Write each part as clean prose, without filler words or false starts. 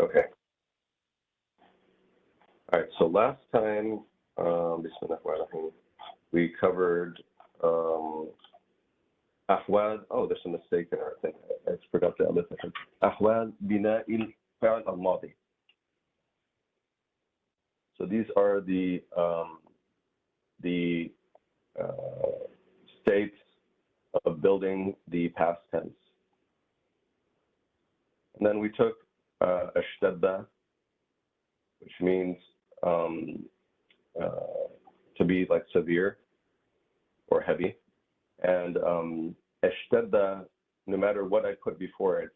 Okay. All right. So last time, we covered أحوال. Oh, there's a mistake in our thing. I forgot the other section. أحوال بناء الفعل الماضي. So these are the states of building the past tense. And then we took اشتد, which means to be like severe or heavy. And اشتد, no matter what I put before it,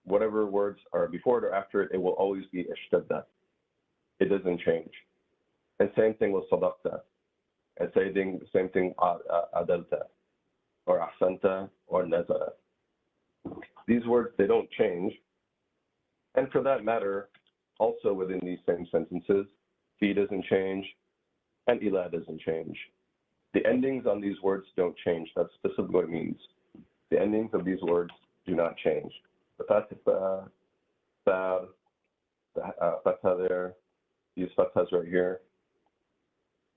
whatever words are before it or after it, it will always be اشتد. It doesn't change. And same thing with صدقت. And same thing عدلت or أحسنت or نزل. These words, they don't change. And for that matter, also within these same sentences, fi doesn't change and ila doesn't change. The endings on these words don't change. That's specifically what it means. The endings of these words do not change. The fatha, the fatha there, these fathas right here,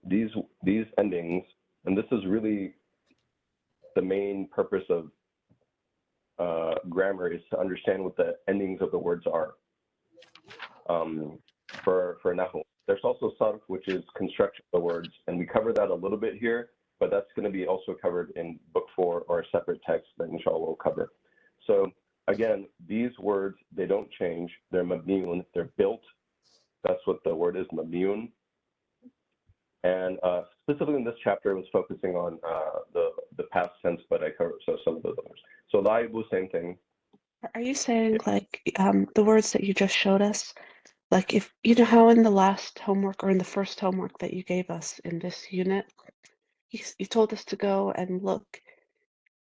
these endings, and this is really the main purpose of grammar, is to understand what the endings of the words are. For nahu. There's also sarf, which is construction of the words, and we cover that a little bit here, but that's going to be also covered in book 4 or a separate text that inshallah we'll cover. So again, these words, they don't change. They're mabniun, they're built. That's what the word is, mabniun. And specifically in this chapter, I was focusing on the past tense, but I covered some of those others. So laibu, same thing. Are you saying like the words that you just showed us, like if you know how in the last homework or in the first homework that you gave us in this unit, you told us to go and look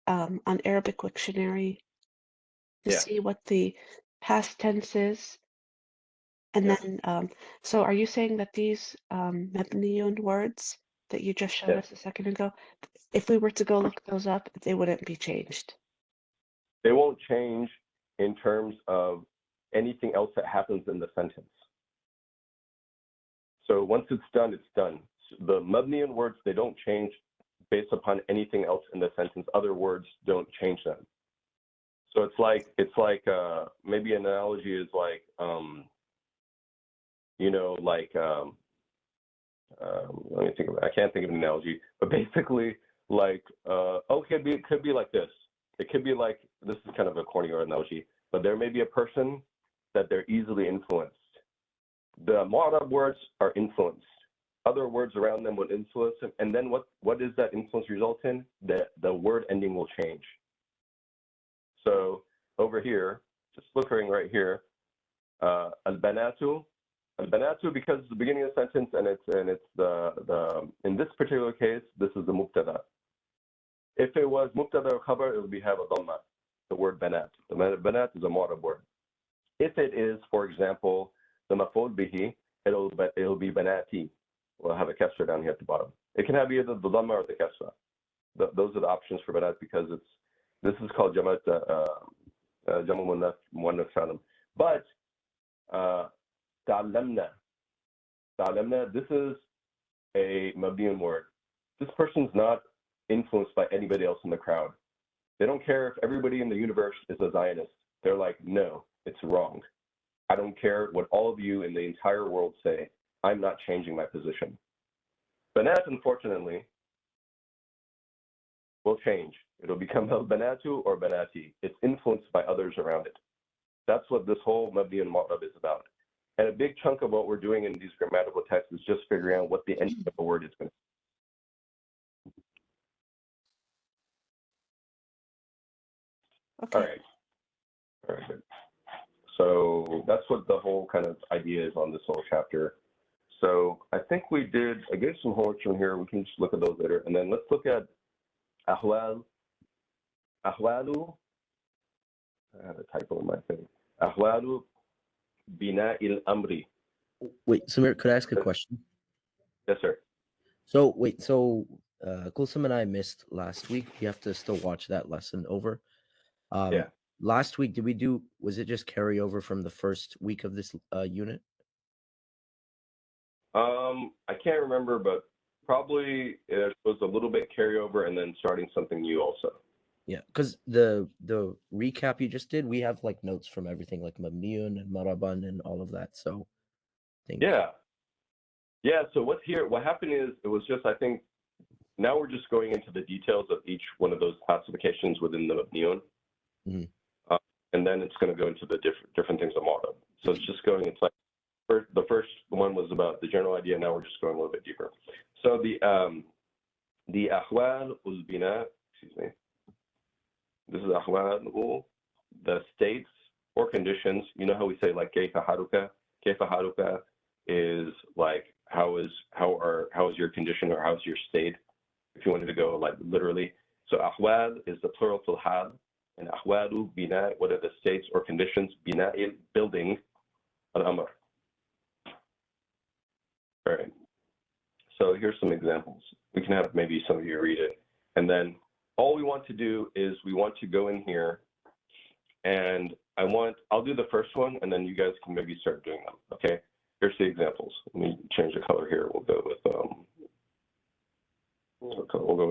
on Arabic Wiktionary to see what the past tense is, and then so are you saying that these mabniyun words that you just showed us a second ago, if we were to go look those up, they wouldn't be changed? They won't change in terms of anything else that happens in the sentence. So once it's done, it's done. The mabniyan words, they don't change based upon anything else in the sentence. Other words don't change them. So it's like maybe an analogy is like, let me think of it. I can't think of an analogy, but basically like, it could be like this. It could be like, this is kind of a corny analogy, but there may be a person that they're easily influenced. The mu'arab words are influenced. Other words around them would influence them. And then what does that influence result in? The word ending will change. So over here, just flickering right here, al-banatu, because it's the beginning of the sentence and it's the in this particular case, this is the mubtada. If it was mubtada or khabar, it would have a dhamma, the word banat. The banat is a mu'arab word. If it is, for example, the maf'ul bihi, it'll be banati. We'll have a kasra down here at the bottom. It can have either the dhamma or the kasra. Those are the options for banat because this is called jamu muannath salim. But ta'allamna, this is a mabniyan word. This person's not influenced by anybody else in the crowd. They don't care if everybody in the universe is a Zionist. They're like, no, it's wrong. I don't care what all of you in the entire world say. I'm not changing my position. Banat, unfortunately, will change. It'll become al-banatu or banati. It's influenced by others around it. That's what this whole mabni and mu'rab is about. And a big chunk of what we're doing in these grammatical texts is just figuring out what the ending of a word is going to be. Okay. All right, good. So that's what the whole kind of idea is on this whole chapter. So I think I gave some homework from here. We can just look at those later. And then let's look at أحوال. أحوال, I had a typo in my thing. أحوال بناء الأمر. Wait, Samir, could I ask a question? Yes, sir. So Kulsum and I missed last week. You have to still watch that lesson over. Yeah. last week, was it just carryover from the first week of this unit? I can't remember, but probably it was a little bit carryover and then starting something new also. Yeah, because the recap you just did, we have like notes from everything, like Mabniun and Maraban and all of that. So I think Yeah. So what happened is it was just, I think now we're just going into the details of each one of those classifications within the Mabniun. And then it's going to go into the different things of Marab. So it's just going into like the first one was about the general idea. Now we're just going a little bit deeper. So the Ahwal ul Bina, excuse me. This is Ahwal, the states or conditions. You know how we say like Kayfa Haruka? Kayfa Haruka is like how is your condition or how's your state? If you wanted to go like literally. So Ahwal is the plural to hal, and Ahwalu Bina, what are the states or conditions? Bina, building, al-Amr. All right. So here's some examples. We can have maybe some of you read it. And then all we want to do is we want to go in here and I'll do the first one and then you guys can maybe start doing them. Okay. Here's the examples. Let me change the color here. We'll go with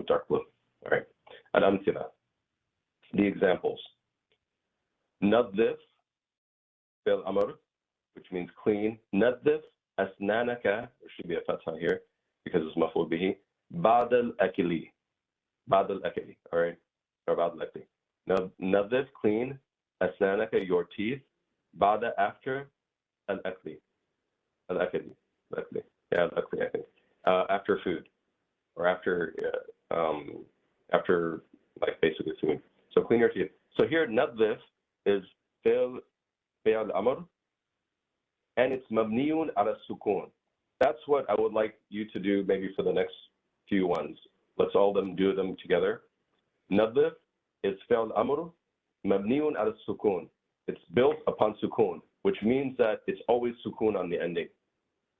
dark blue. All right. Al-Amthila. The examples. Nadhif bil amr, which means clean. Nadhif asnanaka, there should be a fatha here because it's maf'ul bihi. Ba'd al-akli. Ba'd al-akli, all right? Or ba'd al-akli. Now, nadhif, clean. Asnanaka, your teeth. Ba'da, after. Al-akli. Al-akli. Al-akli. Yeah, al-akli, I think. After food. Or after like basically food. So clean your teeth. So here, nadhif is fi'l al-amr, and it's mabniyun ala sukun. That's what I would like you to do maybe for the next few ones. Let's all do them together. Nadhif is fi'l al-amr, mabniyun ala sukun. It's built upon sukun, which means that it's always sukun on the ending.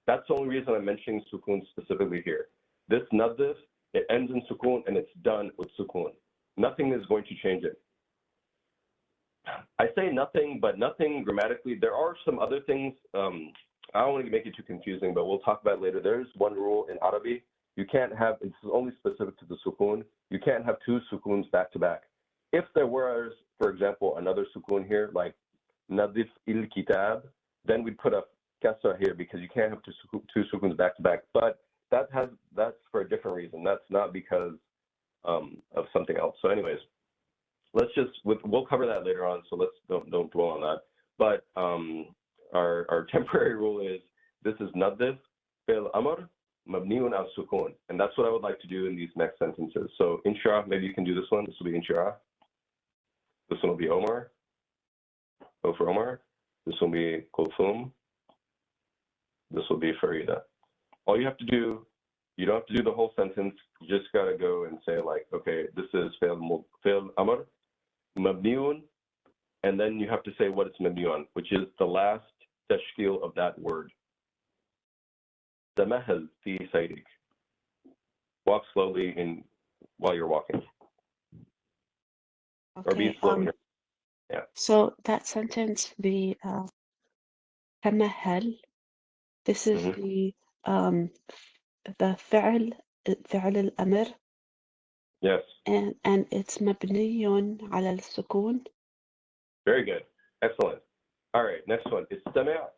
That's the only reason I'm mentioning sukun specifically here. This nadhif, it ends in sukun and it's done with sukun. Nothing is going to change it. I say nothing, but nothing grammatically. There are some other things. I don't want to make it too confusing, but we'll talk about it later. There's one rule in Arabic. You can't have, it's only specific to the sukun. You can't have two sukuns back to back. If there was, for example, another sukun here, like nadif il kitab, then we'd put a kasra here because you can't have two sukuns back to back. But that's for a different reason. That's not because of something else. So anyways, let's just, we'll cover that later on, so let's don't dwell on that. But our temporary rule is, this is nadif fi'l amr mabniun al sukun, and that's what I would like to do in these next sentences. So inshallah, maybe you can do this one. This will be inshallah. This one will be Omar. Go for Omar. This will be Kulthum. This will be Farida. All you have to do, you don't have to do the whole sentence. You just got to go and say like, okay, this is fi'l amr mabniun, and then you have to say what it's mabniun, which is the last tashkil of that word. Tamahal fi sayrik. Walk slowly while you're walking. Okay. Or be slow here. Yeah. So that sentence, the tamahal, this is the fi'l al-amr. Yes. And it's مبني على السكون. Very good. Excellent. All right, next one. استمع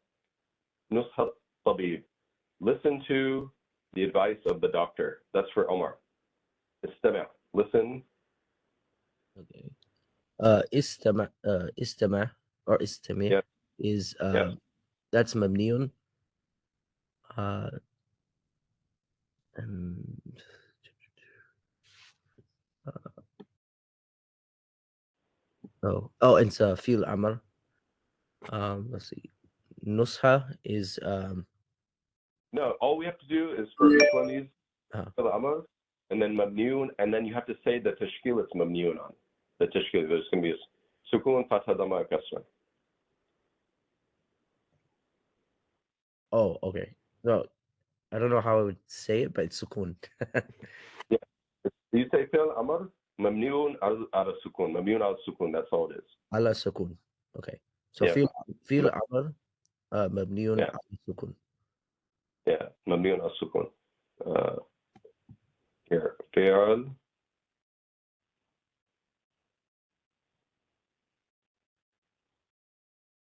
نصح الطبيب. Listen to the advice of the doctor. That's for Omar. استمع. Listen. Okay. Istama or istami Yes. is Yes. that's mabniun. And it's fi'l amr. Let's see. Nusha is No, all we have to do is for each one of these, Uh-huh. amr, and then mabniun, and then you have to say the tashkil it's mabniun on. The tashkil, there's going to be a sukun, fatha, dhamma, kasra. Oh, okay. No, I don't know how I would say it, but it's sukun. Yeah. You say fi'l amr, ممنون على السكون. ممنون على السكون. That's all it is. على السكون. Okay. So Yeah. فعل الأمر مبني Yeah. على السكون. Yeah. ممنون على السكون. Here. فعل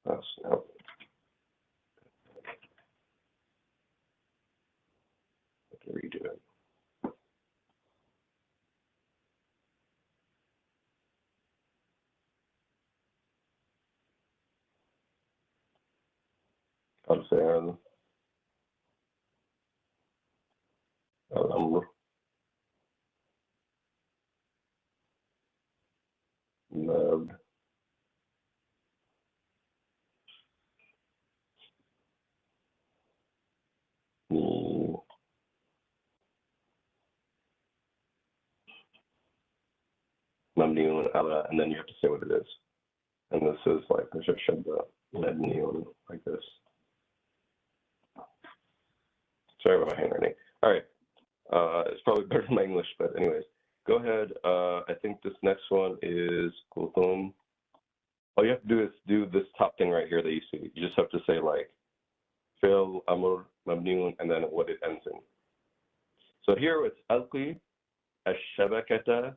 no. I can redo it. الفعل الأمر مبني على, and then you have to say what it is. And this is like مبني like this. Sorry about my handwriting. All right. It's probably better than my English, but anyways, go ahead. I think this next one is Kulthum. All you have to do is do this top thing right here that you see. You just have to say like Fil, Amr, Mabniun, and then what it ends in. So here it's Alqi, Ash-Shabakata,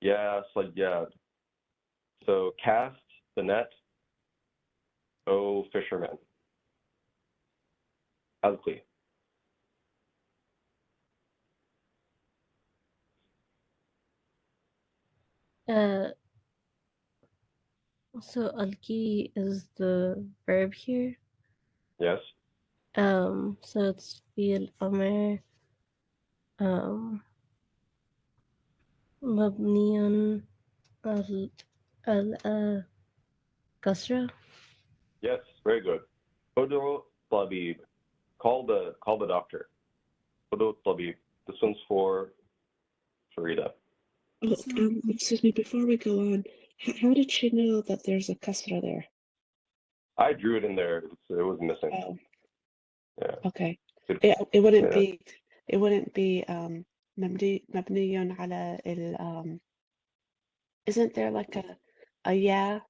Ya Sayyad. So cast the net, O fisherman. Alqi. So alki is the verb here. Yes. So it's fi'l amr مبني على كسرة. Yes, very good. Udu Tabib. Call the doctor. Udu Tabib. This one's for Farida. Oh, excuse me, before we go on, how did she know that there's a kasra there? I drew it in there. It was missing. Oh. Yeah. Okay. It It wouldn't be مبني على ال isn't there like a yeah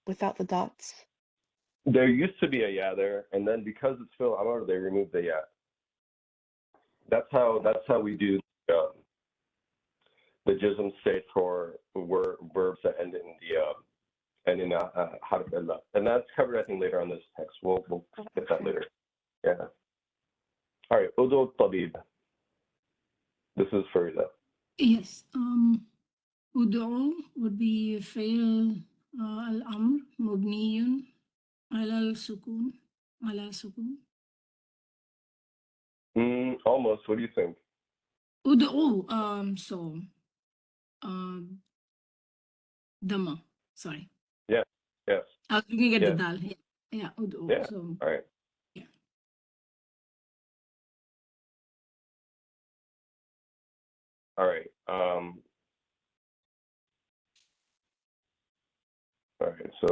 without the dots? There used to be a yeah there, and then because it's Phil Amar, they removed the yeah. That's how we do the jism state for verbs that end in the harf illa, and that's covered I think later on this text. We'll get that later. Yeah. All right. Udu Tabib. This is Farida. Yes. Ud'u would be فعل الأمر مبني على السكون. Almost. What do you think? Ud'u. Dhamma. Sorry. Yeah. Yes. I was looking at Yes. the dal. Yeah. Ud'u. Yeah. So. All right. Yeah. All right. All right. So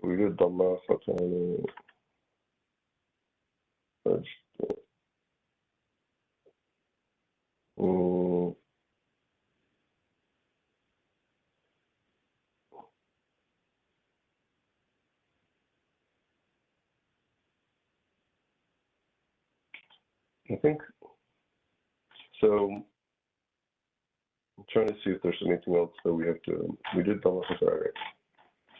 we did Dhamma, Fatani. I think so. I'm trying to see if there's anything else that we have to. We did Dhamma.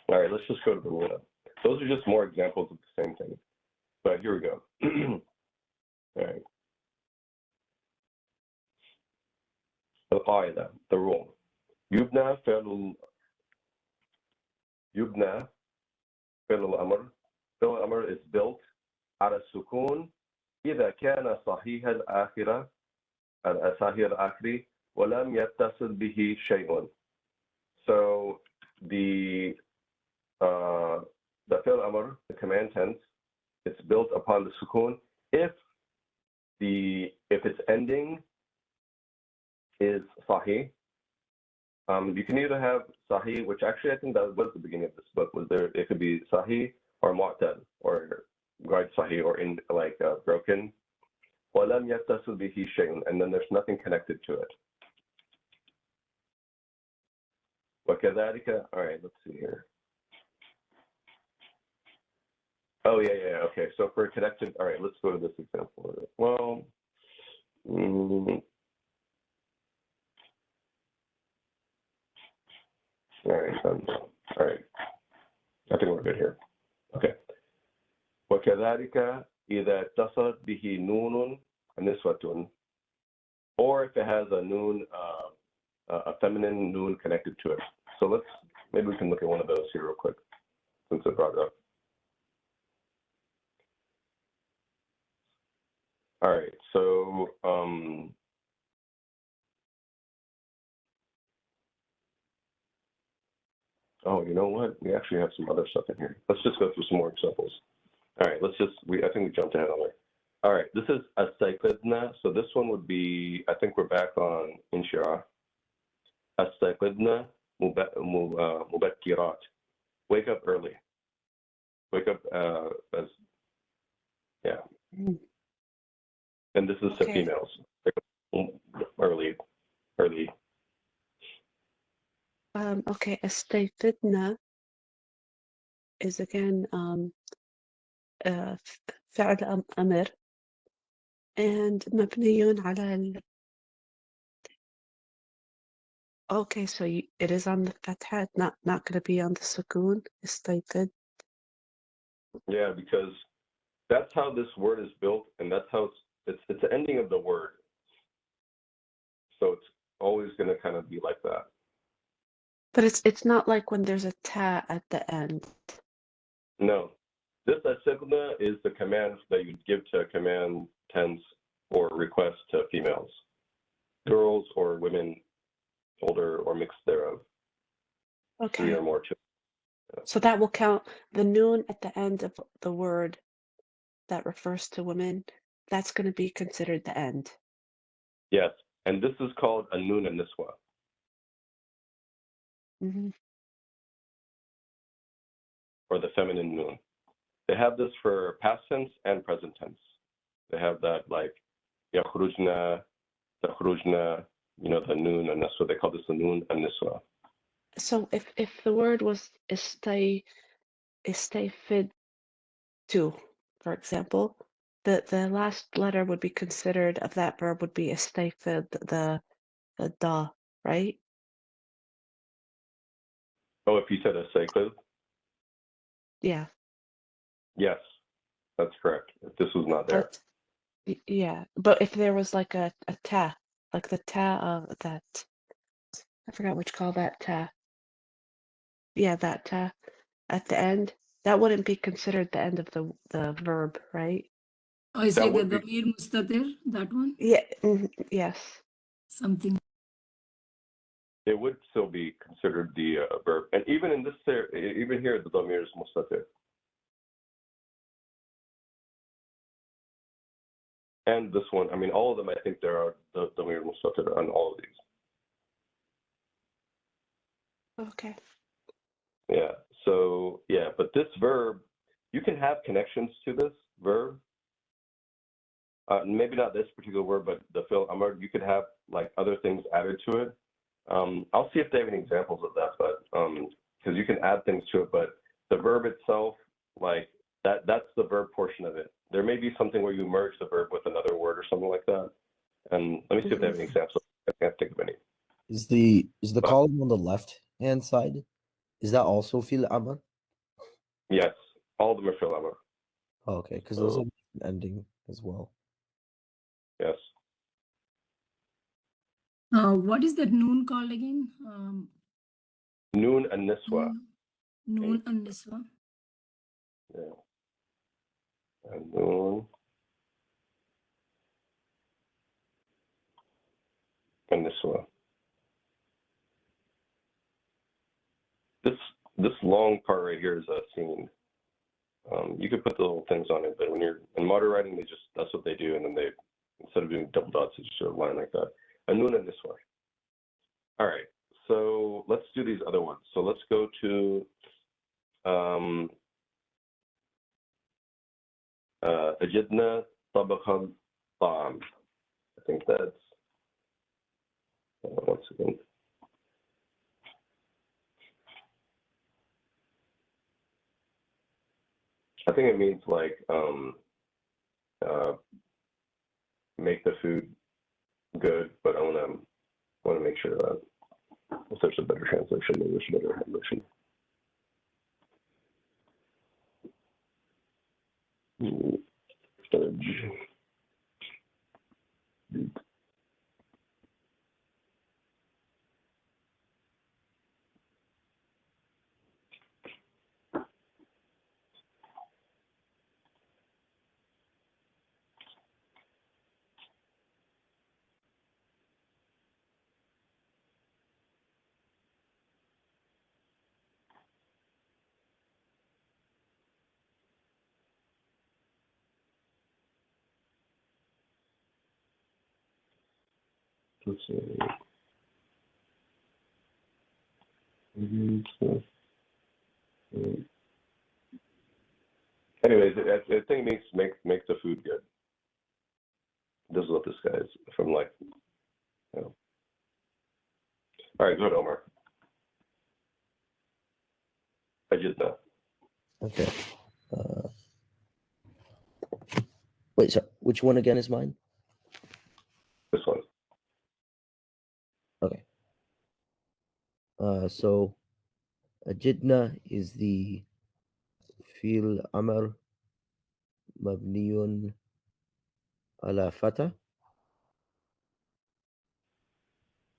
All right. Let's just go to the Luna. Those are just more examples of the same thing. But here we go. All right. القاعدة, the rule. يبنى فعل الأمر. فعل الأمر is built على السكون إذا كان صحيح الآخرة ولم يتصل به شيء. So the فعل الأمر, the command tense, it's built upon the sukun if its ending is sahih. You can either have sahih, which actually I think that was the beginning of this book. Was there? It could be sahih or mu'tal or right sahih or in like broken. وَلَمْ يَتَّصِلْ بِهِ شَيْءٌ, and then there's nothing connected to it. وَكَذَلِكَ, all right, let's see here. Oh, yeah, okay. So for connected, all right, let's go to this example. Well, all right. I think we're good here. Okay. وَكَذَلِكَ إِذَا اتصلت به نون نسوة, or if it has a noon, a feminine noon connected to it. So maybe we can look at one of those here real quick, since I brought it up. All right, so oh, you know what? We actually have some other stuff in here. Let's just go through some more examples. All right, I think we jumped ahead on there. All right, this is astayqidna. So this one would be, I think we're back on inshirah. Astayqidna mubakkirat. Wake up early. Wake up And this is to females. Wake up early. Okay, استيقظنا is again فعل أمر and مبني على okay, so it is on the fatha, not going to be on the sukoon. استيقظ. Yeah, because that's how this word is built, and that's how it's the ending of the word. So it's always going to kind of be like that. But it's not like when there's a ta at the end. No. This asigna is the command that you give to a command tense or request to females, girls or women, older or mixed thereof. Okay. 3 or more children. Yeah. So that will count the noon at the end of the word that refers to women. That's going to be considered the end. Yes, and this is called a noon and niswa. Mm-hmm. Or the feminine noon. They have this for past tense and present tense. They have that like yakhrujna, takhrujna, the noon and niswa. They call this the noon and niswa. So if the word was istayfid to, for example, the last letter would be considered of that verb would be istayfid, the da, right? Oh, if you said a sayqid? Yeah. Yes, that's correct. If this was not there. Yeah, but if there was like a ta, like the ta of that, I forgot what you call that ta. Yeah, that ta at the end, that wouldn't be considered the end of the verb, right? Oh, it's like a would be- damir mustatir, that one? Yeah. Yes. Something. It would still be considered the verb. And even in this, even here, the damir is mustatir. And this one, I mean, all of them, I think there are the damir mustatir on all of these. Okay. Yeah. So yeah, but this verb, you can have connections to this verb. Maybe not this particular word, but the fi'l amr, you could have like other things added to it. I'll see if they have any examples of that, but because you can add things to it, but the verb itself, like that's the verb portion of it. There may be something where you merge the verb with another word or something like that. And let me see if they have any examples. I can't think of any. Is the column on the left hand side? Is that also fil amr? Yes, all of them are fi'l amr. Oh, okay, because those have an ending as well. Yes. What is that noon called again? Noon and niswa. Noon and niswa. Yeah. And noon and niswa. This long part right here is a scene. You could put the little things on it, but when you're in modern writing, that's what they do, and then they, instead of doing double dots, they just do a line like that. A noon and niswa. All right, so let's do these other ones. So let's go to أجدنا طبقا bomb. I think that's, once again. I think it means like make the food good, but I want to make sure that if there's a better translation, maybe there's a better translation. Let's see. Anyways, I think it makes make the food good. This is what this guy is from, like, you know. All right, go ahead, Omar. I just know. Okay. Wait, so which one again is mine? This one. Okay. So Ajidna is the fi'l amr mabniyun ala fata,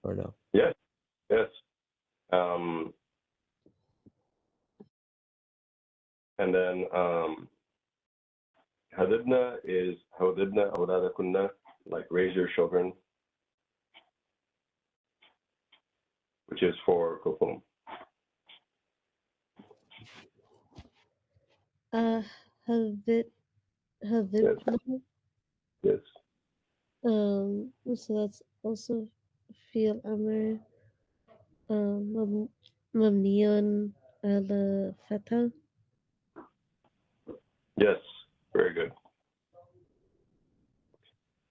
or no? Yes, yes. And then hadidna is hawdidna, awlada kunna, like raise your children, which is for kufum. Havibna. Yes. So that's also fi'l amr mabniyun ala fatha. Yes, very good.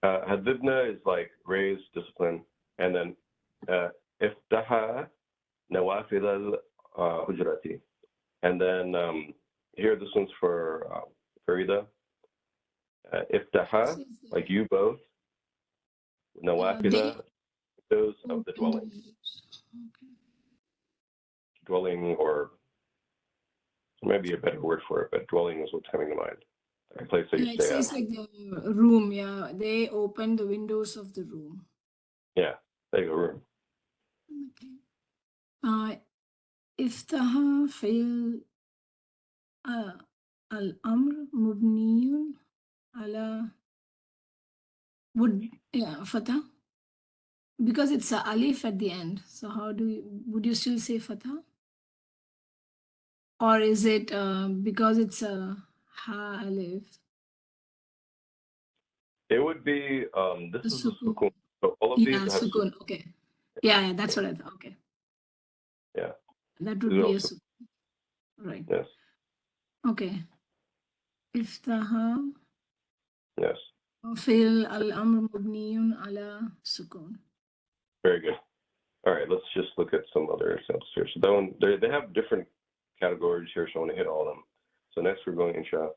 Hadidna is like raise, discipline, and then iftaha nawafil al-hujrati. And then here, this one's for Farida. Iftaha, like you both. Nawafila, those of the dwelling. Okay. Dwelling, or maybe a better word for it, but dwelling is what's coming to mind. A place that you Yeah, it stay says at. like the room. Yeah, they open the windows of the room. Yeah, there you go, room. Okay. Iftaha fi'l al-amr mubniyun ala fatha, because it's a alif at the end. So how would you still say fatha? Or is it because it's a ha alif? It would be, this is the Sukun. sukun. So all of Yeah, these have sukun. Okay. Yeah, that's what I thought. Okay. Yeah. That would These are be all a sukun. Right. Yes. Okay. Iftaha Yes. fi'l al-amr mubniyun ala sukun. Very good. All right, let's just look at some other examples here. So that one, they have different categories here, so I want to hit all of them. So next we're going insha.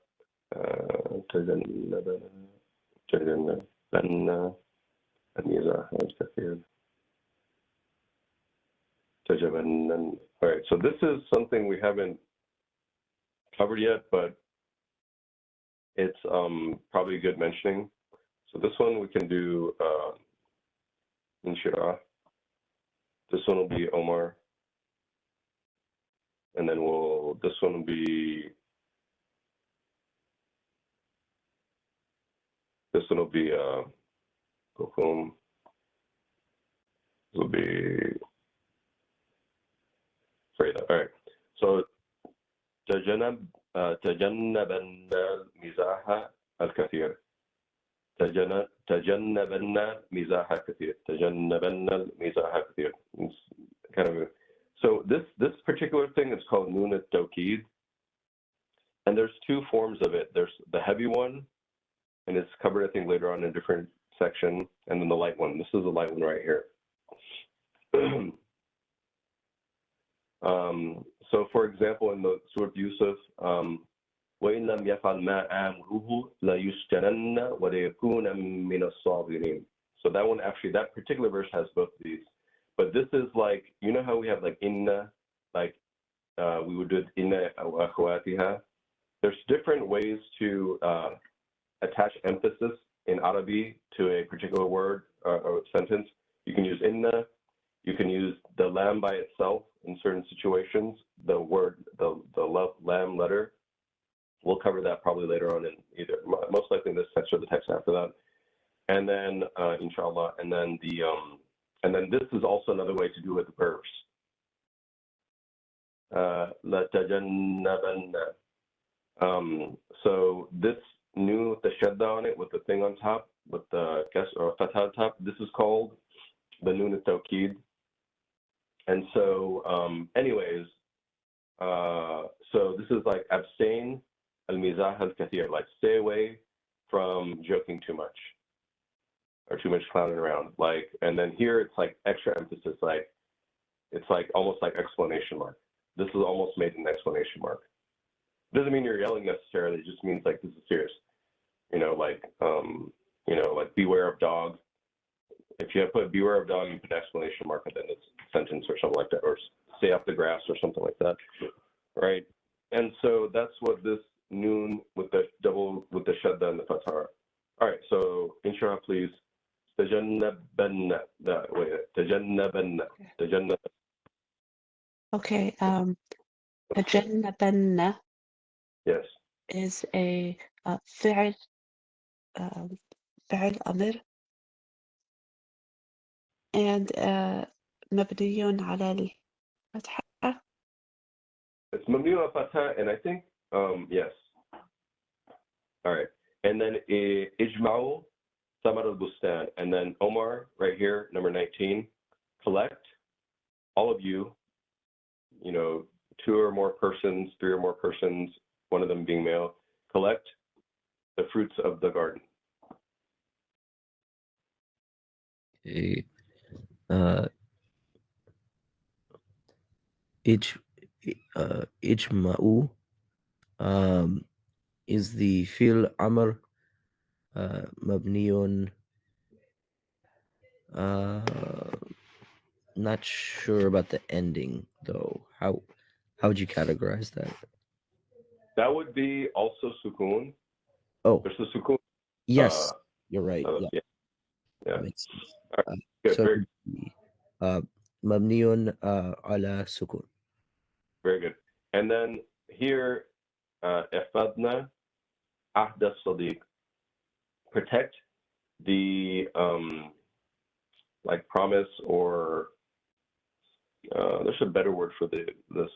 All right, so this is something we haven't covered yet, but it's probably good mentioning. So this one we can do inshira. This one will be Omar. And then this one will be Kukum. This will be Freda. All right. So تجنبنا المزاح الكثير. تجنبنا مزاح كثير. تجنبنا المزاح كثير. Kind of. So this particular thing is called nun at-tawkid, and there's two forms of it. There's the heavy one, and it's covered, I think, later on in a different section. And then the light one. This is the light one right here. So, for example, in the Surah Yusuf, وَإِنْ لَمْ يَفْعَلْ مَا آمُرُهُ لَيُسْجَنَنَّ وَلَيَكُونَ مِنَ الصَّاغِرِينَ. So that one, actually, that particular verse has both of these. But this is like, you know how we have like inna, like we would do inna wa akhawatiha. There's different ways to attach emphasis in Arabic to a particular word or sentence. You can use inna. You can use the lam by itself in certain situations. The word, the lam letter. We'll cover that probably later on in either, most likely in this section of the text after that. And then, inshallah, and then this is also another way to do with verbs. So this new, the shadda on it with the thing on top, with the guess or fatha on top, this is called the nun at-tawkid. And so, anyways, so this is like abstain al-mizah al-kathir, like stay away from joking too much or too much clowning around. Like, and then here it's like extra emphasis, like it's like almost like exclamation mark. This is almost made an exclamation mark. Doesn't mean you're yelling necessarily. It just means like this is serious. You know, like beware of dog. If you have put beware of dog, you put an exclamation mark at the end of the sentence or something like that, or stay off the grass or something like that, right? And so that's what this noon with the double, with the shadda and the fatha. All right, so inshallah, please. تجنبن. Okay. تجنبن Yes. is a فعل فعل أمر and مبني على الفتحة. It's مبني على الفتحة, and I think yes. All right, and then اجمعوا ثمر البستان, and then Omar right here, number 19, collect, all of you, you know, 2 or more persons, 3 or more persons, one of them being male, collect the fruits of the garden. Okay. Ijma'u is the fil amr mabniyun. Not sure about the ending though. How would you categorize that? That would be also sukun. Oh, There's the sukun. yes, you're right. Yeah, yeah. That makes sense. Right, good, So very, mabniyun ala sukun. very good. And then here, ifadna ahda sadiq, protect the like promise, or there's a better word for this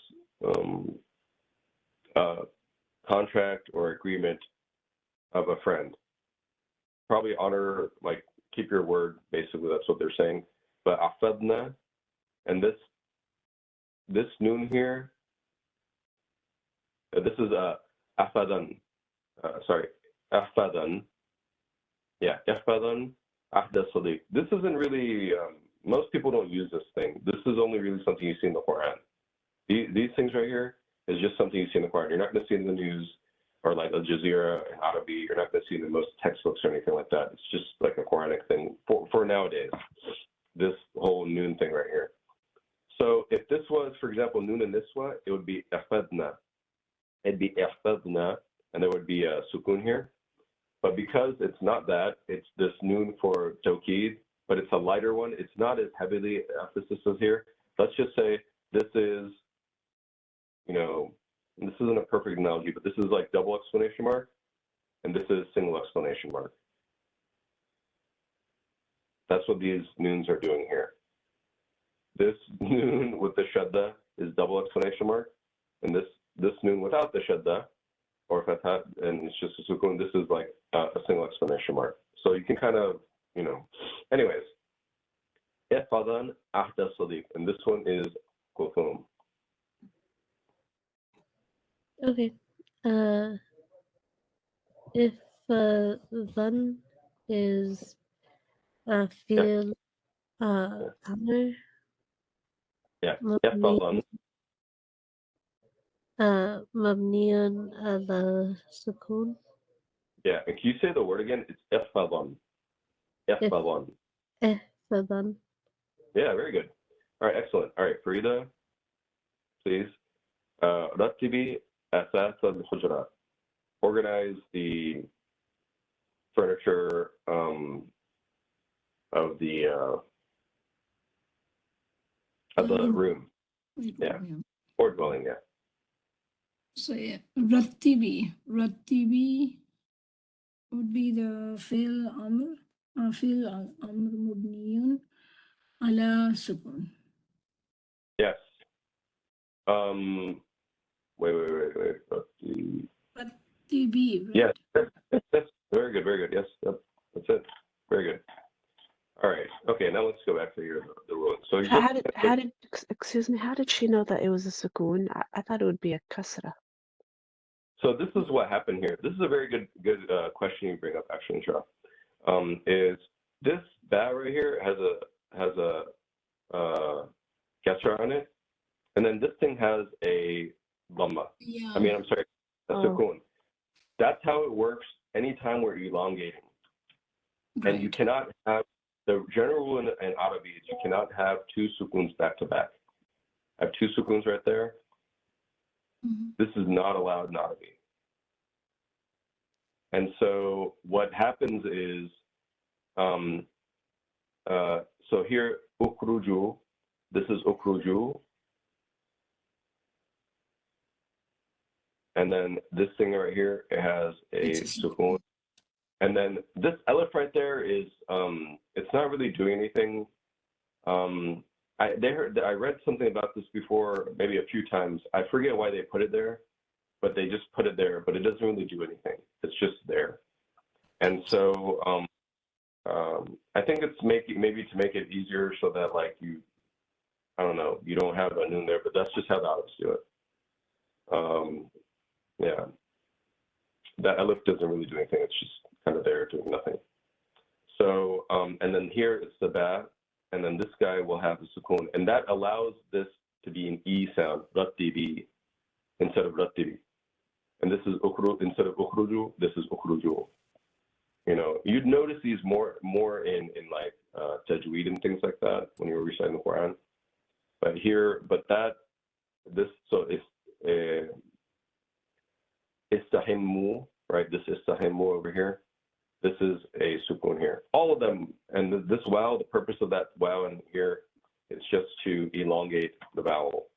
contract or agreement of a friend. Probably honor, like keep your word, basically that's what they're saying. But afadna, and this noon here, this is afadan, afadan, yeah, afadan ahda sadiq. This isn't really, most people don't use this thing. This is only really something you see in the Quran. These things right here is just something you see in the Quran. You're not going to see in the news or like Al Jazeera and Arabi. You're not going to see in the most textbooks or anything like that. It's just like a Quranic thing for nowadays, this whole noon thing right here. So if this was, for example, noon and niswa, it would be afadna. It'd be afadna, and there would be a sukun here. But because it's not that, it's this noon for tawkid, but it's a lighter one. It's not as heavily emphasis as here. Let's just say this is, you know, this isn't a perfect analogy, but this is like double exclamation mark, and this is single exclamation mark. That's what these noons are doing here. This noon with the shadda is double exclamation mark, and this noon without the shadda, or fatha, and it's just a sukun, this is like a single exclamation mark. So you can kind of, you know, anyways. Ifadan ahda sadiq, and this one is kufum. Okay. If فظن is فعل أمر Yeah. مبني يحفظن. مبني على السكون. Yeah. And can you say the word again? It's يحفظن. يحفظن. فظن. Yeah, very good. All right, excellent. All right, Farida, please. رتبي أثاث الحجرات. Organize the furniture of the room. Yeah. Or dwelling, yeah. So yeah, rattibi would be the fi'l amr, fi'l amr mubniyun ala sukun. Yes. Wait. Rattibi, right? Yes. That's very good, very good. Yes, that's it. Very good. All right. Okay, now let's go back to the ruling. So you Excuse me, how did she know that it was a sukoon? I thought it would be a kasra. So this is what happened here. This is a very good question you bring up, actually, Shah. Is this ba right here has a kasra on it, and then this thing has a dhamma. Yeah. I mean, I'm sorry, a sukoon. That's how it works anytime we're elongating. Right. And you cannot have, the general rule in Arabic is you cannot have two sukoons back to back. I have two sukoons right there. Mm-hmm. This is not allowed in Arabic. And so what happens is, so here, ukruju, this is ukruju. And then this thing right here, it has a sukoon. And then this elif right there is, it's not really doing anything. I read something about this before, maybe a few times. I forget why they put it there, but they just put it there, but it doesn't really do anything. It's just there. And so I think it's maybe to make it easier so that like you, I don't know, you don't have a noon there, but that's just how the Arabs do it. Yeah. That elif doesn't really do anything. It's just kind of there doing nothing. So, and then here it's the ba, and then this guy will have the sukoon, and that allows this to be an E sound, rattibi, instead of rattibi. And this is instead of ukhruju, this is ukhruju. You know, you'd notice these more in like tajweed and things like that when you were reciting the Quran. But here, so it's istahimmu, right? This istahimmu over here. This is a sukoon here. All of them, and this wow, the purpose of that wow in here is just to elongate the vowel.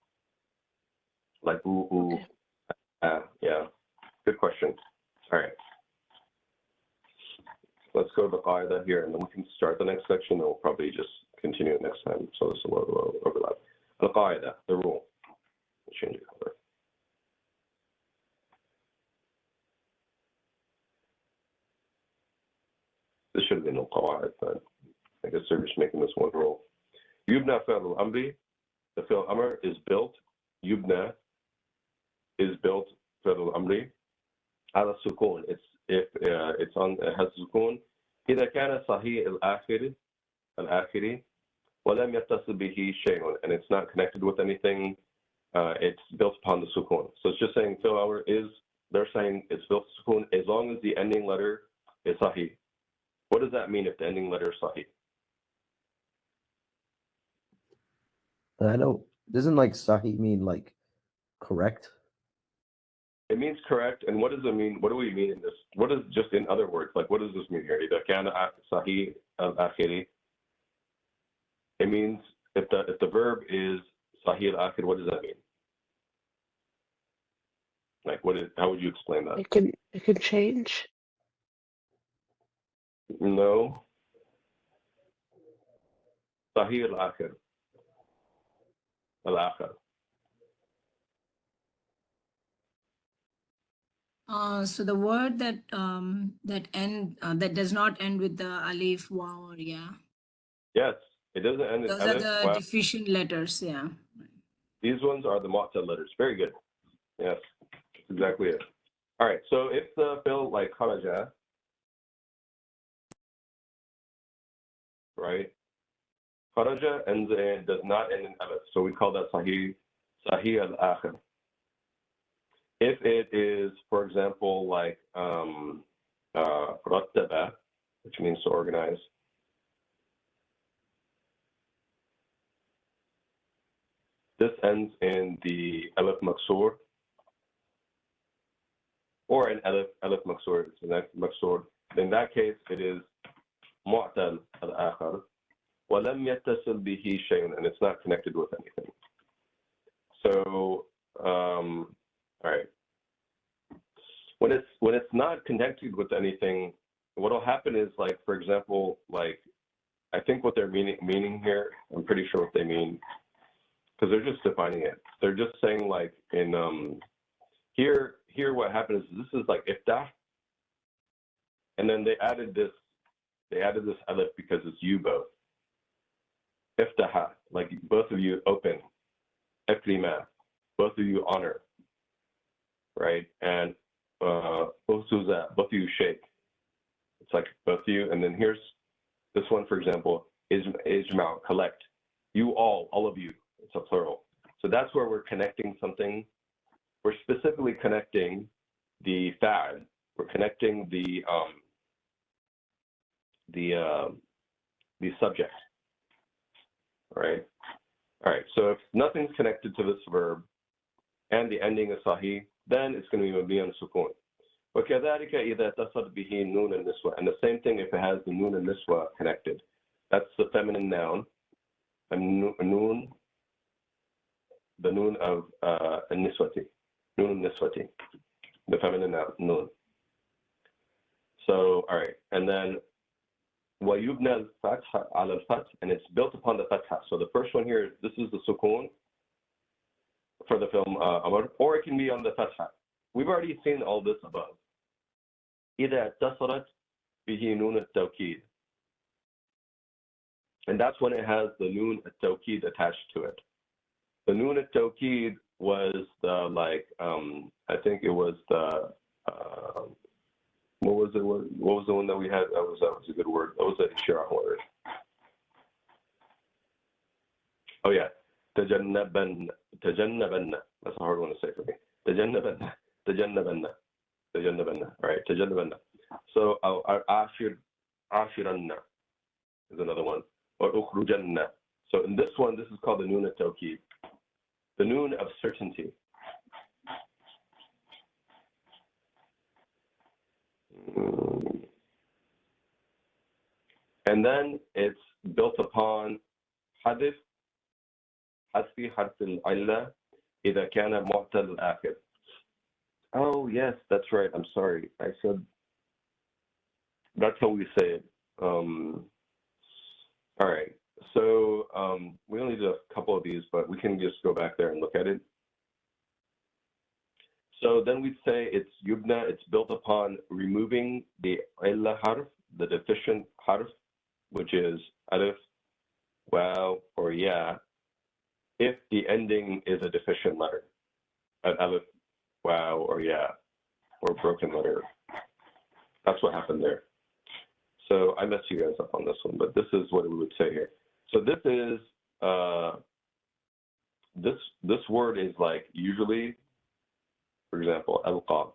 Like ooh, yeah. Good question. All right. Let's go to the qaida here, and then we can start the next section, and we'll probably just continue it next time. So this will overlap. The qaida, the rule. We'll change the color. This should have been al-qawaid, but I guess they're just making this one rule. Yubna fi'l al-amri, the fi'l amr is built. Yubna is built fi'l al-amri. Ala sukun, it has sukun. إذا كان صحيح الآخر ولم يتصل به شيء, and it's not connected with anything. It's built upon the sukun. So it's just saying fi'l amr they're saying it's built sukun as long as the ending letter is sahih. What does that mean if the ending letter is sahih? I know, doesn't like sahih mean like correct? It means correct, and what does it mean? What do we mean in this? What is just in other words? Like, what does this mean here? إذا كان صحيح الآخر. It means if the verb is sahih al-akhir, what does that mean? Like, how would you explain that? It can change. No. Sahih al-akhir. Al-akhir. So the word that that does not end with the alif, waw, or ya. Yes, it doesn't end in Those alif, are the waw. deficient letters, yeah. These ones are the mu'tal letters. Very good. Yes, that's exactly it. All right, so if the fi'l like kharaja, right? Kharaja does not end in alif, so we call that sahih al-akhir. If it is, for example, like rattaba, which means to organize, this ends in the alif maksur, or an alif maksur. It's an alif maksur. In that case, it is mu'tal al-akhir, وَلَمْ يَتَّصِلْ بِهِ شَيْءٌ, and it's not connected with anything. So, all right. When it's not connected with anything, what will happen is, like, for example, like, I think what they're meaning here, I'm pretty sure what they mean, because they're just defining it. They're just saying, like, in here what happens is this is like iftah, and then they added this alif because it's you both. Iftaha, like both of you open. Ikrima, both of you honor, right? And usuza, both of you shake. It's like both of you. And then here's this one, for example, ijma, collect. You all of you. It's a plural. So that's where we're connecting something. We're specifically connecting the fa'al. We're connecting the subject, right? All right, so if nothing's connected to this verb and the ending is sahih, then it's going to be mabni on sukun. وَكَذَلِكَ إِذَا اتصل به نون النسوة. And the same thing if it has the nun al-niswa connected. That's the feminine noun. And noon, the noon of al-niswati. Noon al-niswati. The feminine noun, noon. So, all right, and then وَيُبْنَى الْفَتْحَ عَلَى الْفَتْحِ, and it's built upon the fatha. So the first one here, this is the sukun for the film Amr, or it can be on the fatha. We've already seen all this above. إِذَا اتصلت به نون التوكيد. And that's when it has the noon at-tawkid attached to it. The noon at-tawkid was the, like, I think it was the, what was the one that we had? That was a good word. That was an ishara word. Oh yeah, tajannabanna. That's a hard one to say for me. Tajannabanna. All right, tajannabanna. So ashiranna is another one. Or ukhrujanna. So in this one, this is called the noon at-tawkid, the noon of certainty. And then it's built upon hadith, hasfi harf al-illa, إذا كان معتل الآخر. Oh yes, that's right. I'm sorry. I said that's how we say it. All right. So we only did a couple of these, but we can just go back there and look at it. So then we'd say it's yubna, it's built upon removing the illa harf, the deficient harf, which is alif, waw, or ya, if the ending is a deficient letter, an alif, waw, or ya, or broken letter. That's what happened there. So I messed you guys up on this one, but this is what we would say here. So this is, this word is like usually, for example, alqa.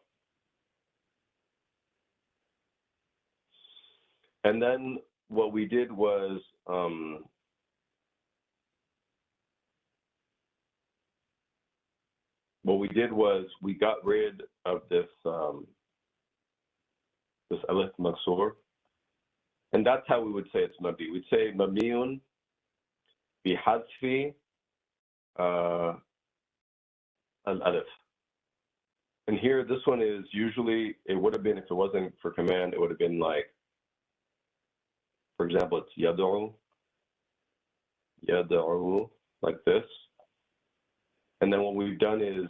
And then what we did was we got rid of this this alif maksur, and that's how we would say it's mabni. We'd say mabniun bihadfi al-alif. And here, this one is usually, it would have been, if it wasn't for command, it would have been like, for example, it's yad'u, like this. And then what we've done is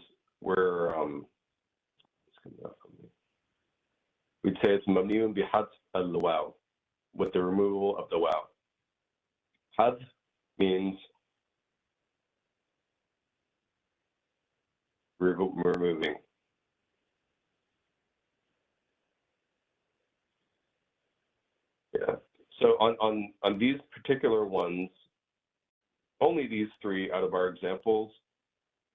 we'd say it's mabniun bihadf al-waw, with the removal of the waw. Hadf means removing. Yeah. So on these particular ones, only these three out of our examples,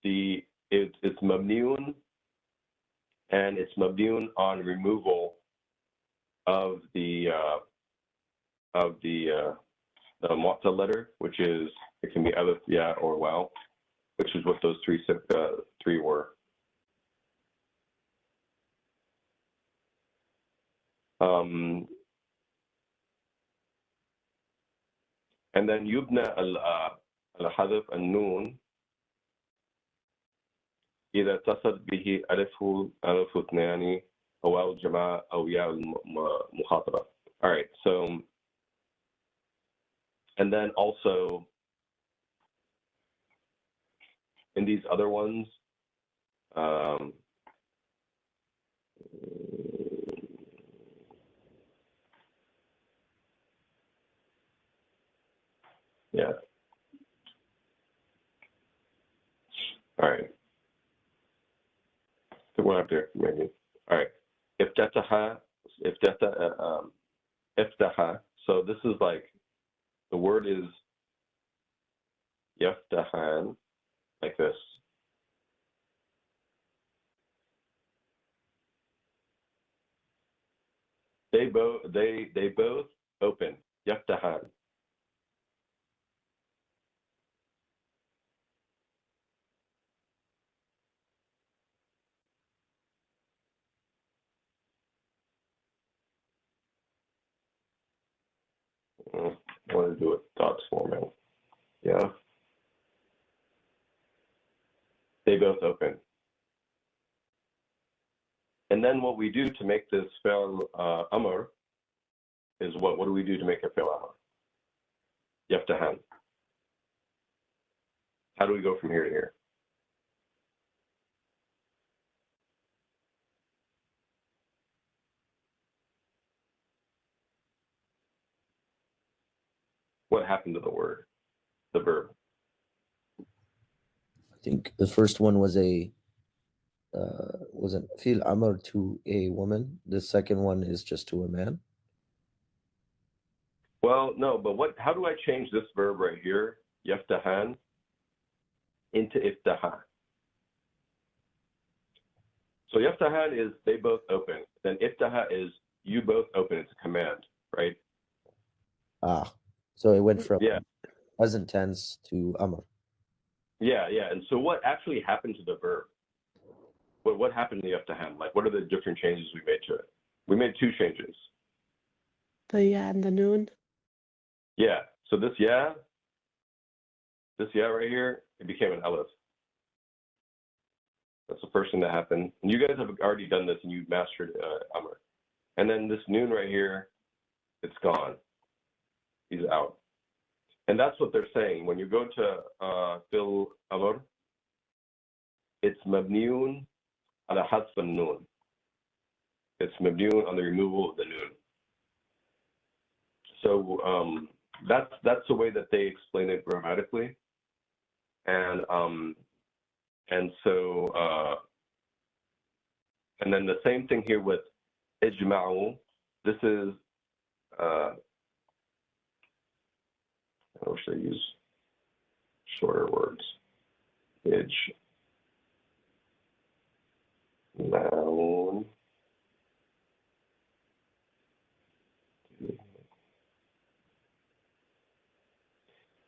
it's mabniun, and it's mabniun on removal of the mu'tal letter, which is, it can be alif, ya, or waw, which is what those three were. And then yubna al-hadf al-nun إذا اتصل به ألف اثنان أو واو الجماعة أو ياء المخاطبة. All right, so, and then also in these other ones, yeah. All right. So we'll have to maybe. All right. Iftataha. So this is like, the word is yaftahan, like this. They both open. Yaftahan. I want to do it dots format. Yeah. They both open. And then what we do to make this fi'l amr is what? What do we do to make a fi'l amr? Yaftahan. How do we go from here to here? What happened to the word, the verb? I think the first one was a fil amr to a woman. The second one is just to a man. Well, no, but how do I change this verb right here, yaftahan, into iftahan? So yaftahan is they both open. Then iftaha is you both open. It's a command, right? So it went from Yeah. present tense to amr. Yeah. And so what actually happened to the verb? What happened to yaftahan? Like, what are the different changes we made to it? We made two changes. The ya and the noon. Yeah. So this ya right here, it became an alif. That's the first thing that happened. And you guys have already done this and you've mastered amr. And then this noon right here, it's gone. He's out. And that's what they're saying. When you go to fil amr, it's mabniun ala hadf an-nun. It's mabniun on the removal of the noon. So that's the way that they explain it grammatically. And so and then the same thing here with ijma'u. This is I wish they use shorter words. Ijma'un.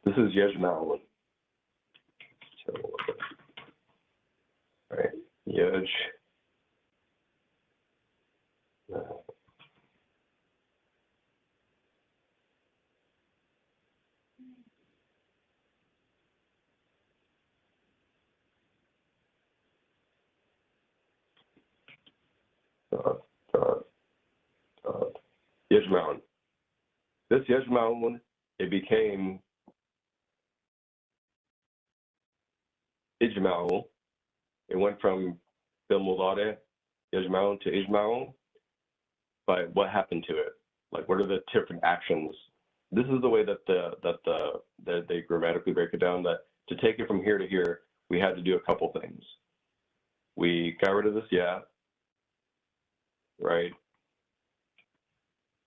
This is yajma'un. All right, yaj. Yajma'un. This yajma'un, it became ijma'u. It went from bil mudari, yajma'un, to ijma'u. But what happened to it? Like, what are the different actions? This is the way that they grammatically break it down, that to take it from here to here, we had to do a couple things. We got rid of this yeah, right?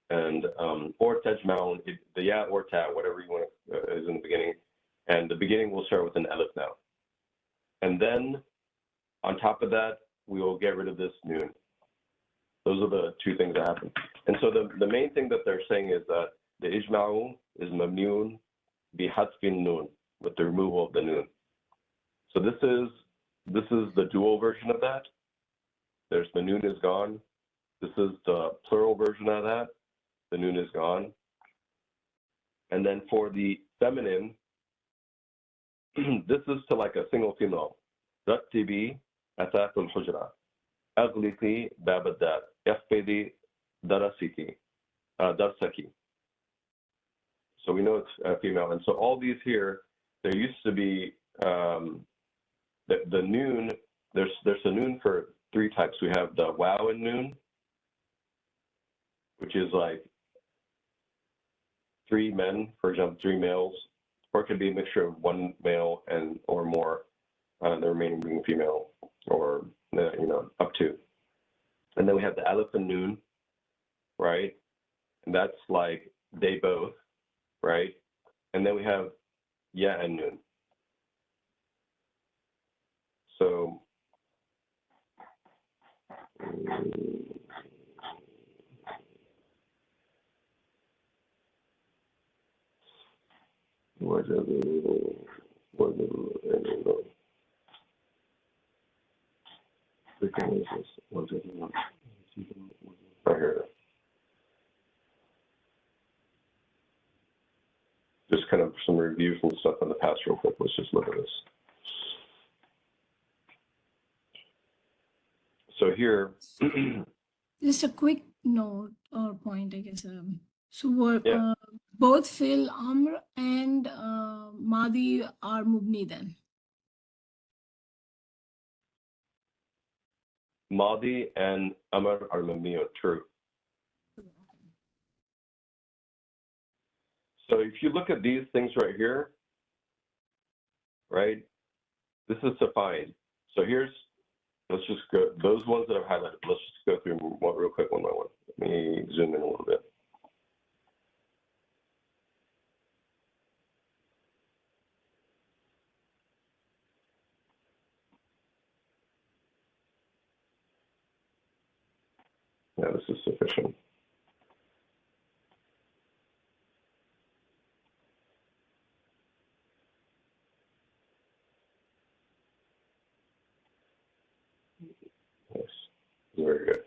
and or tajma'un, the ya or ta, whatever you want to, is in the beginning, and the beginning will start with an alif now. And then on top of that, we will get rid of this noon. Those are the two things that happen. And so the main thing that they're saying is that the ijma'u is mamnun bi hatfin noon, with the removal of the noon. So this is the dual version of that. There's the noon is gone. This is the plural version of that. The noon is gone. And then for the feminine, this is to like a single female. Rattibi athaf al-hujra. Aghliqi bab ad-dar. Ihfidi darasiki. Darsaki. So we know it's female. And so all these here, there used to be the noon. There's a noon for three types. We have the wow and noon, which is like three men, for example, three males, or it could be a mixture of one male and or more, the remaining being female, or up to. And then we have the alif and noon, right? And that's like they both, right? And then we have ya and noon. So right here. Just kind of some reviews and stuff on the past real quick. Let's just look at this. So here, Just a quick note or point, I guess. So what, both fil amr and madi are mubni then. madi and amr are mabni, true. So if you look at these things right here, right, this is defined. So here's, let's just go, those ones that I've highlighted, let's just go through one real quick, one by one. Let me zoom in a little bit. Yeah, this is sufficient. Yes, very good.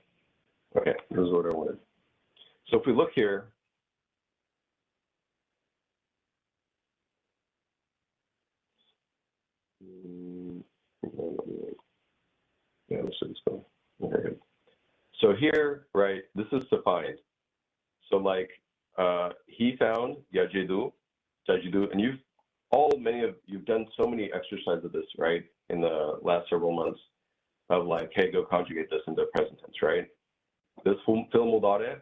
Okay, this is what I wanted. So if we look here, yeah, let's see this going. Very good. So here, right, this is defined. So like he found yajidu, tajidu, and you've done so many exercises of this, right, in the last several months of like, hey, go conjugate this into present tense, right? This fi'l mudari'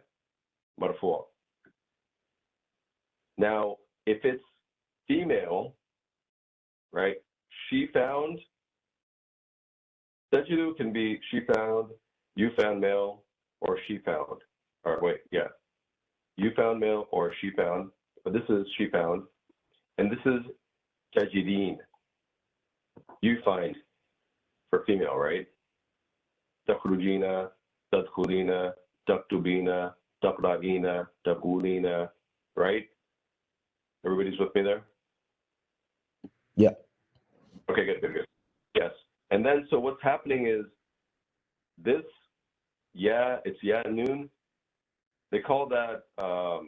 marfu'. Now, if it's female, right, she found, tajidu can be she found, you found male, or she found. Or wait, yeah. You found male or she found, but this is she found. And this is tajideen. You find for female, right? Takhrujina, tadkhulina, taktubina, taqra'ina, taqulina, right? Everybody's with me there? Yeah. Okay, good. Yes. And then, so what's happening is this, it's noon. They call that, I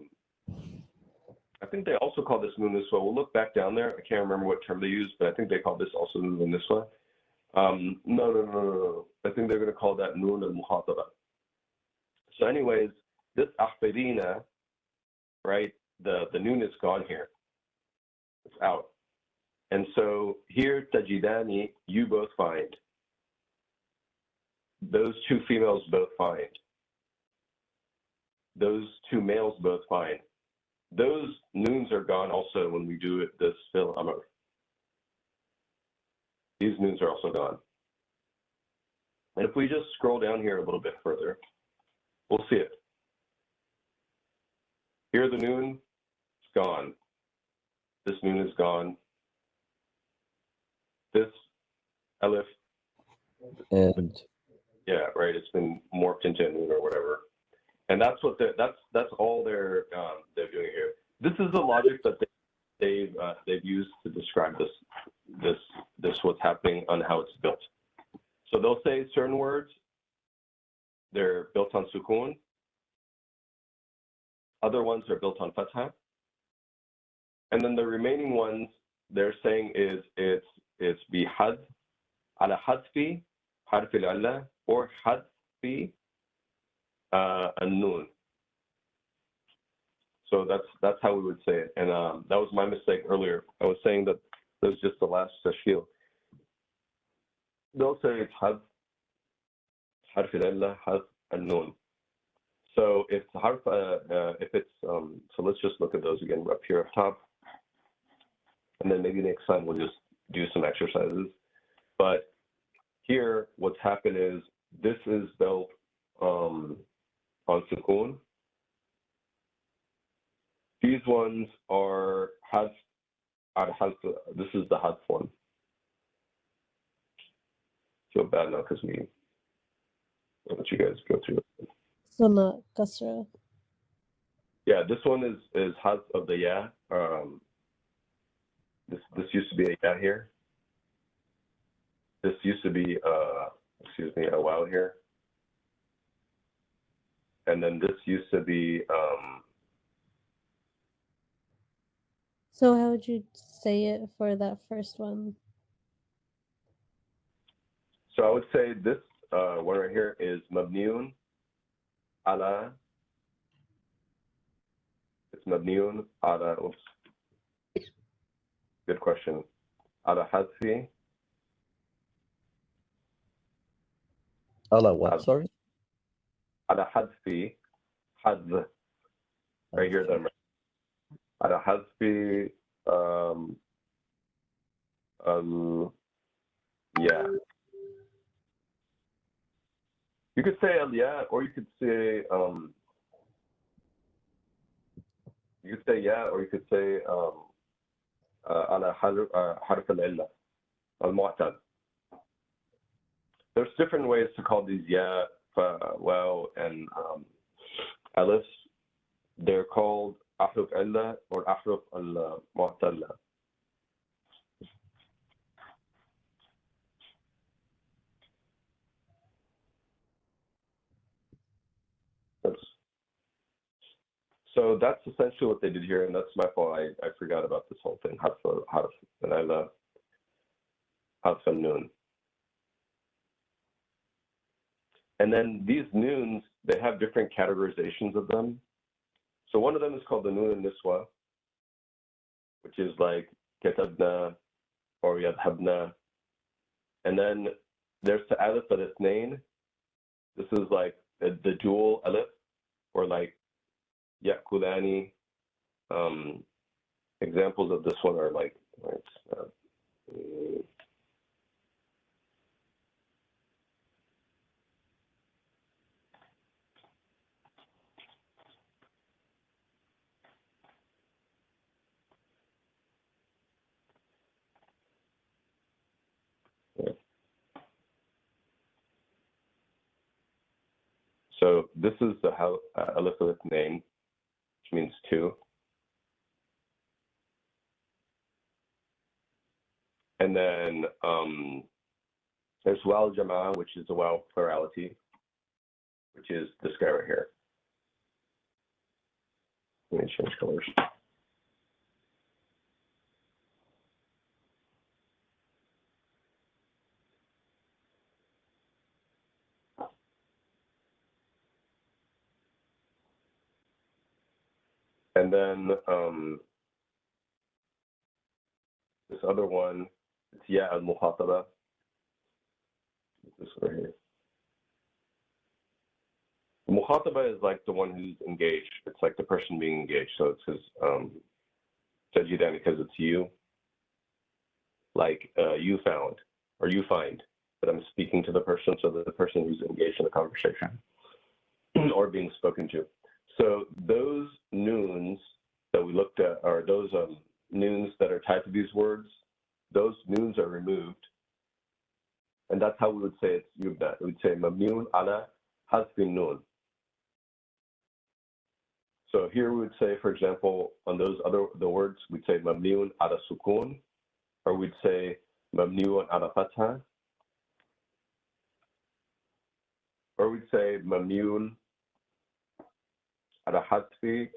think they also call this noon niswa. We'll look back down there. I can't remember what term they use, but I think they call this also noon niswa. No. I think they're going to call that noon al-muhataba. So anyways, this ahfadina, right, the noon is gone here. It's out. And so here, tajidani, you both find. Those two females both find. Those two males both find. Those noons are gone also when we do this fi'l amr. These noons are also gone. And if we just scroll down here a little bit further, we'll see it. Here the noon is gone. This noon is gone. This alif, And yeah, right. It's been morphed into a noon or whatever, and that's what that's all they're doing here. This is the logic that they've used to describe this what's happening on how it's built. So they'll say certain words, they're built on sukun. Other ones are built on fatha. And then the remaining ones they're saying is it's bihad ala hadfi harf al-alla or hadfi an-nun. So that's how we would say it. And that was my mistake earlier. I was saying that was just the last tashkil. They'll say it's harf al-alla, harf an-nun. So if it's so let's just look at those again up here up top, and then maybe next time we'll just do some exercises. But here, what's happened is this is built on sukun. These ones are hadf. This is the hadf one. Feel bad now because I'll let you guys go through it. So not kasra. Yeah, this one is hadf of the ya. This used to be a ya here. This used to be a wow here. And then this used to be So how would you say it for that first one? so I would say this one right here is mabniun ala. It's mabniun ala. Oops. Good question. Ala hadfi. Allah what? Sorry? Ala hadfi. Hadf. Right here then. Ala hadfi. Yeah. You could say yeah, or you could say yeah, or you could say على حرف العلة المعتل. There's different ways to call these ya, waw, and alifs. They're called ahruf illa or ahruf al-mu'talla. So that's essentially what they did here, and that's my fault. I forgot about this whole thing. Harf and illa, harf and noon. And then these noons, they have different categorizations of them. So one of them is called the noon niswa, which is like katabna or yadhabna. And then there's the alif al-ithnain. This is like the dual alif, or like yakulani. Examples of this one are like, so this is the alif al-ithnain, which means two. And then there's waw al-jama'ah, which is the waw plurality, which is this guy right here. Let me change colors. And then this other one, it's ya al-mukhataba. This right here. The mukhataba is like the one who's engaged. It's like the person being engaged. So it says tajidan because it's you. Like you found or you find that I'm speaking to the person, so that the person who's engaged in the conversation or being spoken to. So those noons or those noons that are tied to these words, those noons are removed. And that's how we would say it's yubda. We would say mamnun ala hasbin noon. So here we would say, for example, on the words, we'd say mamnun ala sukun, or we'd say mamnun ala fatha, or we'd say mamnun ala hasbi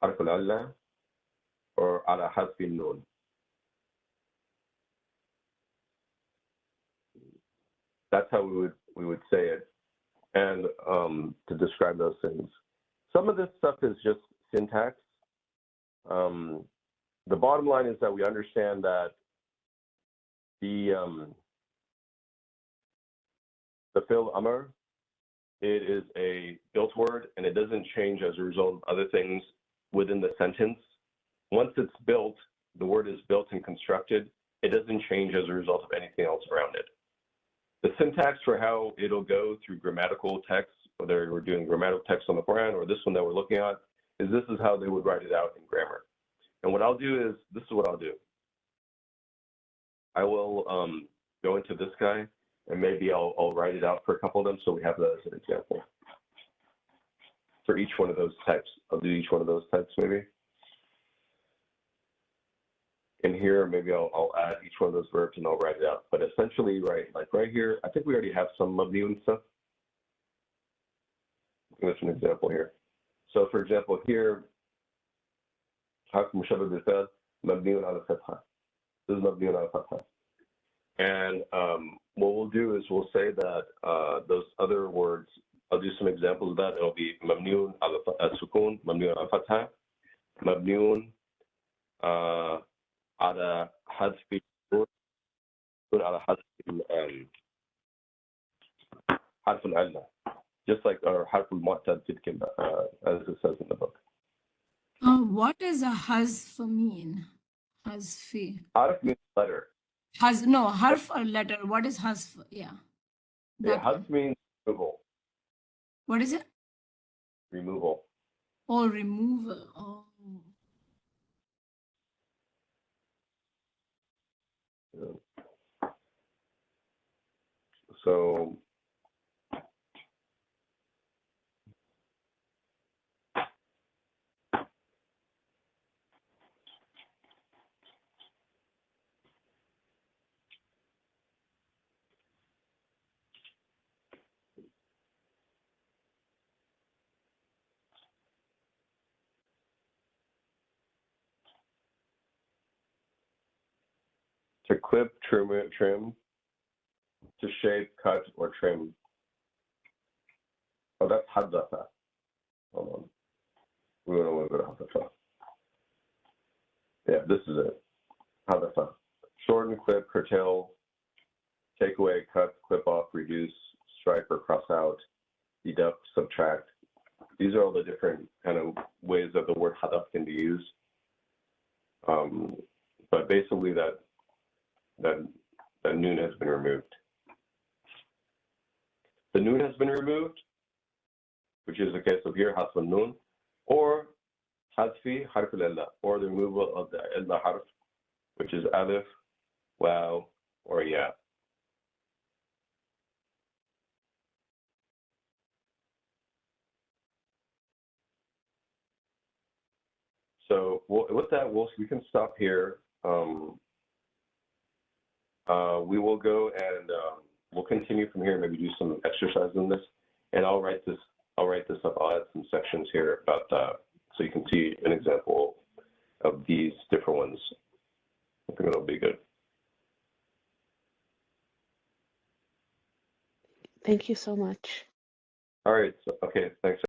harf al-alla, or ala hasbin noon. That's how we would say it, and to describe those things. Some of this stuff is just syntax. The bottom line is that we understand that the fi'l amr, it is a built word, and it doesn't change as a result of other things within the sentence. Once it's built, the word is built and constructed. It doesn't change as a result of anything else around it. The syntax for how it'll go through grammatical text, whether we're doing grammatical text on the Quran or this one that we're looking at, is this is how they would write it out in grammar. And what I'll do is, this is what I'll do. I will go into this guy, and maybe I'll write it out for a couple of them so we have that as an example. For each one of those types, I'll do each one of those types maybe. In here, maybe I'll add each one of those verbs and I'll write it out. But essentially, right here, I think we already have some mabniun stuff. That's an example here. So for example, here, harf mushabbah bil fi'l mabniun ala fatha. This is mabniun ala fatha. And what we'll do is we'll say that those other words, I'll do some examples of that. It'll be mabniun ala sukun, mabniun ala fatha, mabniun على حذف على حذف حرف العلة, just like our حرف المعتل as it says in the book. What does a hazf mean? Hazfi. Harf means letter. Harf or letter. What is hazf? Yeah. Hazf means removal. What is it? Removal. Oh, removal. Oh. So to clip, trim, to shape, cut, or trim. Oh, that's haddatha. Hold on. We don't want to go to haddatha. Yeah, this is it. Haddatha. Shorten, clip, curtail, take away, cut, clip off, reduce, strike or cross out, deduct, subtract. These are all the different kind of ways that the word hadaf can be used. But basically that noon has been removed. The noon has been removed, which is the case of here, hasf noon, or hasfi harf al-illa, or the removal of the illa harf, which is alif, waw, or ya. So with that, we can stop here. We will go and we'll continue from here. Maybe do some exercise in this, and I'll write this up. I'll add some sections here about so you can see an example of these different ones. I think it'll be good. Thank you so much. All right. So, okay. Thanks.